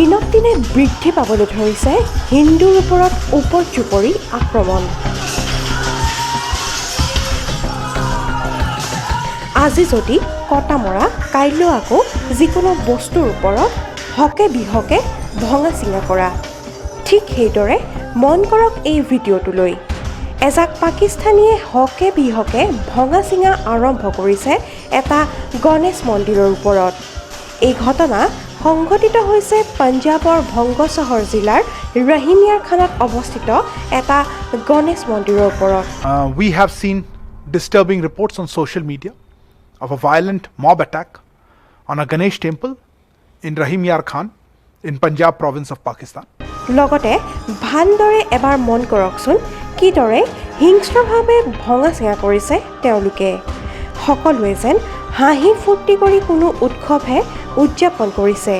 দিনক দিনে বৃদ্ধি পাবলৈ ধৰিছে হিন্দুৰ ওপৰত উপৰ্যুপৰি আক্ৰমণ। আজি যদি কটা মৰা, কাইলৈ আকৌ যিকোনো বস্তুৰ ওপৰত হকে বিহকে ভঙা চিঙা কৰা। ঠিক সেইদৰে মন কৰক এই ভিডিঅ'টোলৈ। এজাক পাকিস্তানীয়ে হকে বিহকে ভঙা চিঙা আৰম্ভ কৰিছে এটা গণেশ মন্দিৰৰ ওপৰত। এই ঘটনা সংঘটিত হৈছে পঞ্জাৱৰ ভংগচহৰ জিলাৰ ৰহিমিয়াৰ খানত অৱস্থিত এটা গণেশ মন্দিৰৰ ওপৰত। We have seen disturbing reports on social media of a violent mob attack on a Ganesh temple in Rahim Yar Khan in Punjab province of Pakistan. লগতে ভালদৰে এবাৰ মন কৰকচোন কিদৰে হিংস্ৰভাৱে ভঙা চিঙা কৰিছে তেওঁলোকে। সকলোৱে যেন হাঁহি ফূৰ্তি কৰি কোনো উৎসৱহে উদযাপন কৰিছে।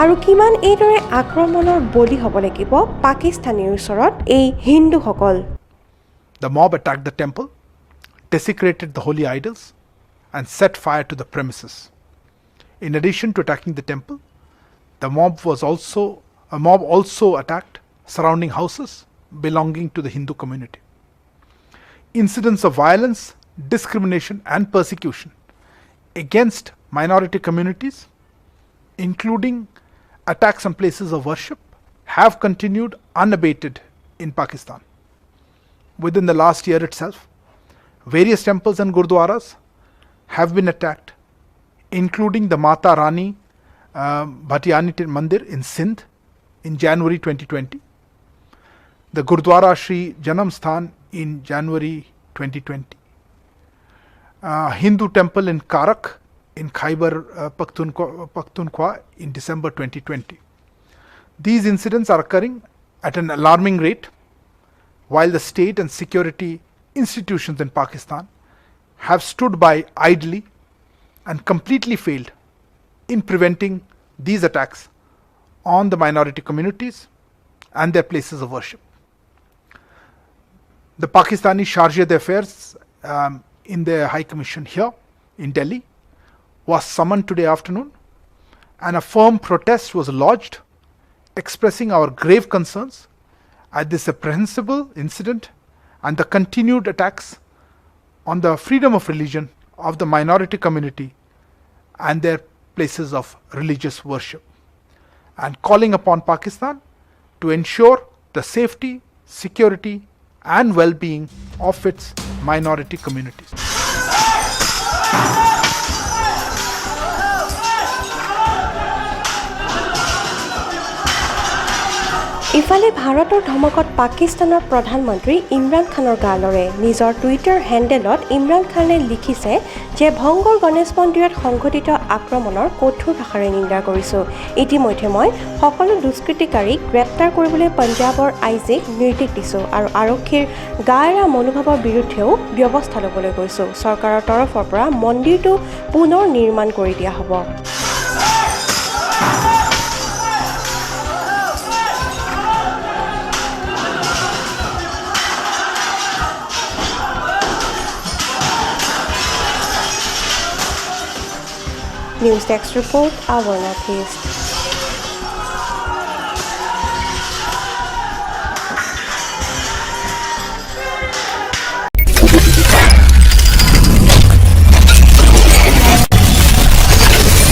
আৰু কিমান এইদৰে আক্ৰমণৰ বলি হ'ব লাগিব পাকিস্তানীৰ ওচৰত এই হিন্দুসকল। The mob attacked the temple, desecrated the holy idols, and set fire to the premises. In addition to attacking the temple, the mob also attacked surrounding houses belonging to the Hindu community. Incidents of violence, discrimination, and persecution against minority communities, including attacks on places of worship, have continued unabated in Pakistan. Within the last year itself, various temples and gurdwaras have been attacked, including the Mata Rani Bhatiyani Mandir in Sindh in January 2020, the Gurdwara Shri Janam Sthan in January 2020, Hindu temple in Karak in Khyber Pakhtunkhwa in December 2020. These incidents are occurring at an alarming rate, while the state and security institutions in Pakistan have stood by idly and completely failed in preventing these attacks on the minority communities and their places of worship. The Pakistani Chargé d'Affaires in their High Commission here in Delhi was summoned today afternoon, and a firm protest was lodged expressing our grave concerns at this reprehensible incident and the continued attacks on the freedom of religion of the minority community and their places of religious worship, and calling upon Pakistan to ensure the safety, security, and well-being of its minority communities. ইফালে ভাৰতৰ ধমকত পাকিস্তানৰ প্ৰধানমন্ত্ৰী ইমৰান খানৰ গালৰে। নিজৰ Twitter হেণ্ডেলত ইমৰান খানে লিখিছে যে ভংগৰ গণেশ মন্দিৰত সংঘটিত আক্ৰমণৰ কঠোৰ ভাষাৰে নিন্দা কৰিছোঁ। ইতিমধ্যে মই সকলো দুষ্কৃতিকাৰীক গ্ৰেপ্তাৰ কৰিবলৈ পঞ্জাৱৰ আইজিক নিৰ্দেশ দিছোঁ আৰু আৰক্ষীৰ গা এৰা মনোভাৱৰ বিৰুদ্ধেও ব্যৱস্থা ল'বলৈ কৈছোঁ। চৰকাৰৰ তৰফৰ পৰা মন্দিৰটো পুনৰ নিৰ্মাণ কৰি দিয়া হ'ব। News Desk report, Our Northeast.